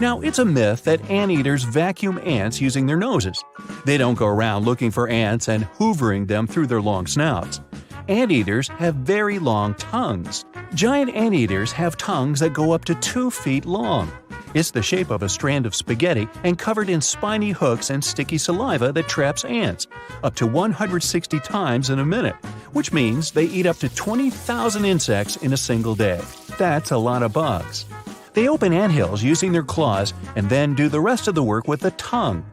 Now, it's a myth that anteaters vacuum ants using their noses. They don't go around looking for ants and hoovering them through their long snouts. Anteaters have very long tongues. Giant anteaters have tongues that go up to 2 feet long. It's the shape of a strand of spaghetti and covered in spiny hooks and sticky saliva that traps ants, up to 160 times in a minute, which means they eat up to 20,000 insects in a single day. That's a lot of bugs. They open anthills using their claws and then do the rest of the work with the tongue.